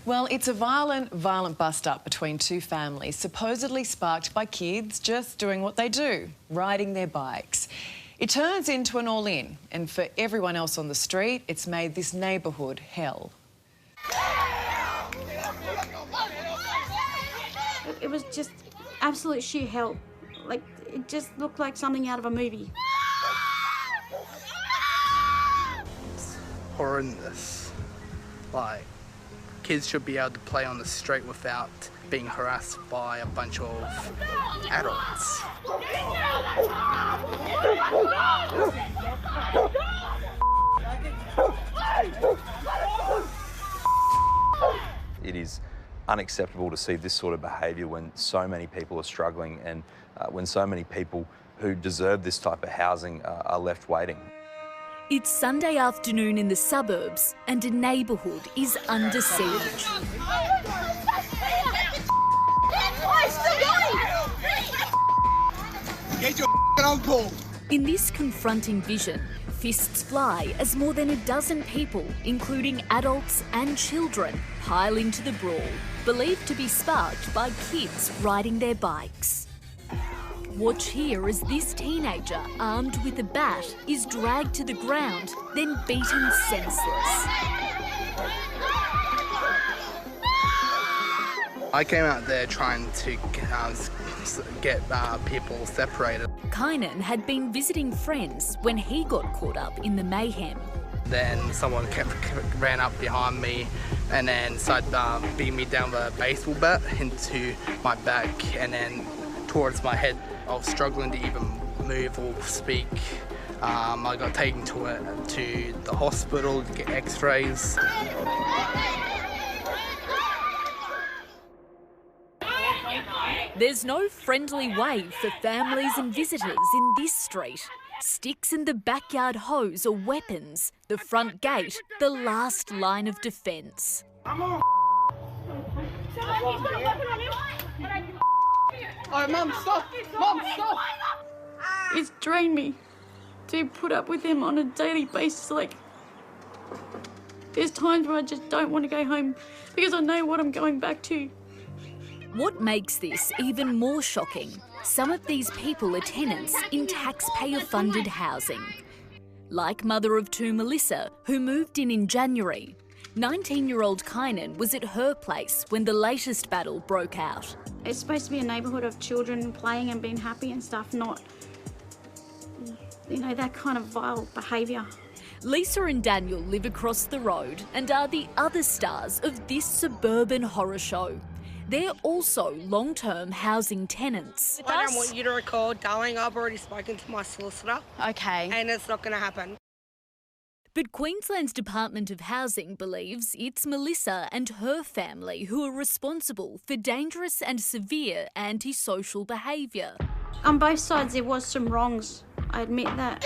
Well, it's a violent bust-up between two families, supposedly sparked by kids just doing what they do, riding their bikes. It turns into an all-in, and for everyone else on the street, it's made this neighbourhood hell. It was just absolute sheer hell. Like, it just looked like something out of a movie. It's horrendous. Like, kids should be able to play on the street without being harassed by a bunch of adults. It is unacceptable to see this sort of behaviour when so many people are struggling and when so many people who deserve this type of housing are left waiting. It's Sunday afternoon in the suburbs and a neighbourhood is under siege. Get your uncle! In this confronting vision, fists fly as more than a dozen people, including adults and children, pile into the brawl, believed to be sparked by kids riding their bikes. Watch here as this teenager, armed with a bat, is dragged to the ground, then beaten senseless. I came out there trying to get people separated. Kynan had been visiting friends when he got caught up in the mayhem. Then someone ran up behind me and then started beating me down with a baseball bat into my back and then towards my head. I was struggling to even move or speak. I got taken to the hospital to get x-rays. There's no friendly way for families and visitors in this street. Sticks in the backyard hose are weapons, the front gate the last line of defence. Oh, Mum, stop! Mum, stop! It's drained me to put up with him on a daily basis. Like, there's times where I just don't want to go home because I know what I'm going back to. What makes this even more shocking? Some of these people are tenants in taxpayer-funded housing. Like mother of two Melissa, who moved in January. 19-year-old Kynan was at her place when the latest battle broke out. It's supposed to be a neighbourhood of children playing and being happy and stuff, not, you know, that kind of vile behaviour. Lisa and Daniel live across the road and are the other stars of this suburban horror show. They're also long-term housing tenants. I don't want you to record, darling. I've already spoken to my solicitor. Okay. And it's not going to happen. But Queensland's Department of Housing believes it's Melissa and her family who are responsible for dangerous and severe antisocial behaviour. On both sides there was some wrongs, I admit that.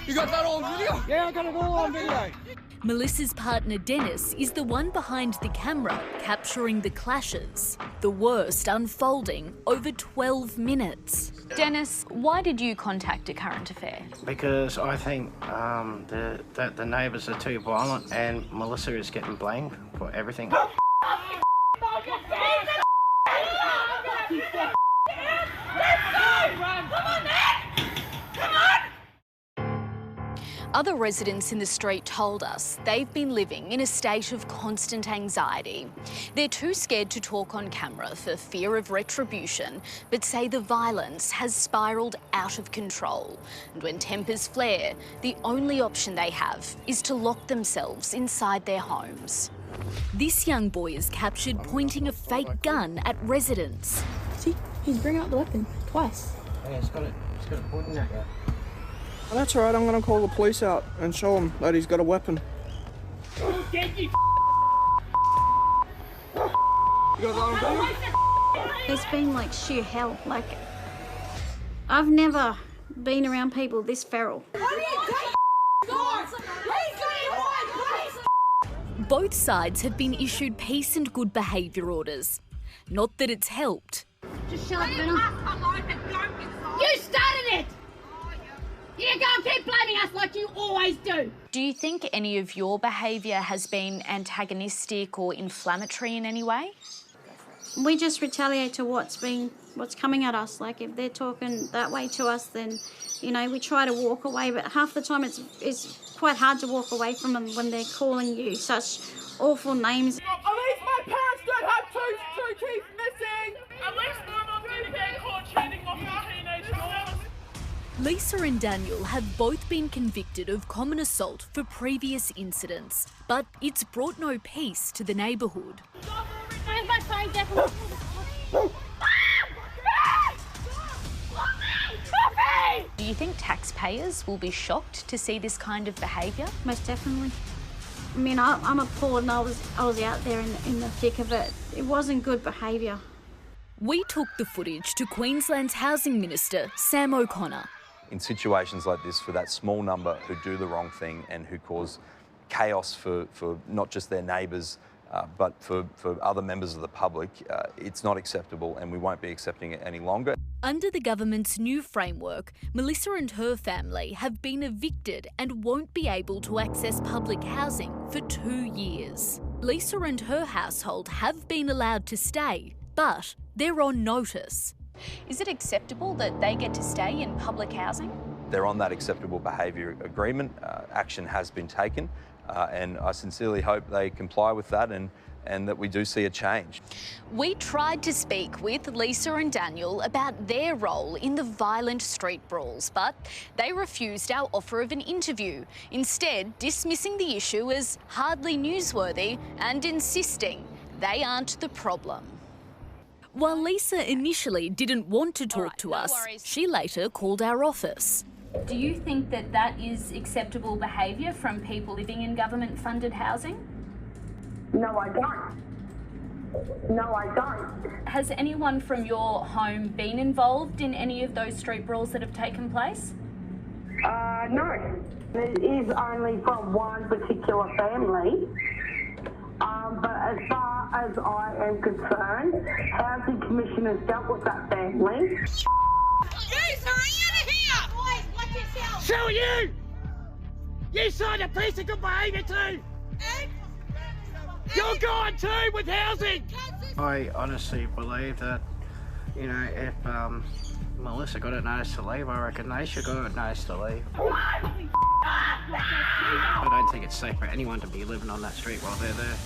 You got that on video? Yeah, I got it all on video. Melissa's partner Dennis is the one behind the camera capturing the clashes, the worst unfolding over 12 minutes. Dennis, why did you contact A Current Affair? Because I think that the neighbours are too violent and Melissa is getting blamed for everything. Other residents in the street told us they've been living in a state of constant anxiety. They're too scared to talk on camera for fear of retribution, but say the violence has spiralled out of control. And when tempers flare, the only option they have is to lock themselves inside their homes. This young boy is captured pointing a fake gun at residents. See, he's bringing out the weapon twice. Yeah, it's got it pointing at you. Well, that's all right, I'm going to call the police out and show him that he's got a weapon. It's been like sheer hell. Like, I've never been around people this feral. Both sides have been issued peace and good behaviour orders. Not that it's helped. Just shut up, Benna. You started it! You can't keep blaming us like you always do. Do you think any of your behaviour has been antagonistic or inflammatory in any way? We just retaliate to what's coming at us. Like if they're talking that way to us, then, you know, we try to walk away, but half the time it's quite hard to walk away from them when they're calling you such awful names. At least my parents don't have two teeth missing! At least no one's going to get caught cheating off their teenage daughters. Lisa and Daniel have both been convicted of common assault for previous incidents, but it's brought no peace to the neighbourhood. Where's my phone, definitely? Do you think taxpayers will be shocked to see this kind of behaviour? Most definitely. I mean, I'm appalled, and I was out there in the thick of it. It wasn't good behaviour. We took the footage to Queensland's Housing Minister, Sam O'Connor. In situations like this, for that small number who do the wrong thing and who cause chaos for not just their neighbours, but for other members of the public, it's not acceptable, and we won't be accepting it any longer. Under the government's new framework, Melissa and her family have been evicted and won't be able to access public housing for 2 years. Lisa and her household have been allowed to stay, but they're on notice. Is it acceptable that they get to stay in public housing? They're on that acceptable behaviour agreement. Action has been taken, and I sincerely hope they comply with that and that we do see a change. We tried to speak with Lisa and Daniel about their role in the violent street brawls, but they refused our offer of an interview, instead dismissing the issue as hardly newsworthy and insisting they aren't the problem. While Lisa initially didn't want to talk to us, she later called our office. Do you think that that is acceptable behaviour from people living in government-funded housing? No, I don't. No, I don't. Has anyone from your home been involved in any of those street brawls that have taken place? No. It is only from one particular family. But as far as I am concerned, Housing Commission has dealt with that family. You are out of here! Boys, watch yourself! So are you! You signed a piece of good behaviour too! You're gone too with housing! I honestly believe that, you know, if Melissa got a notice to leave, I reckon they should got a notice to leave. I don't think it's safe for anyone to be living on that street while they're there.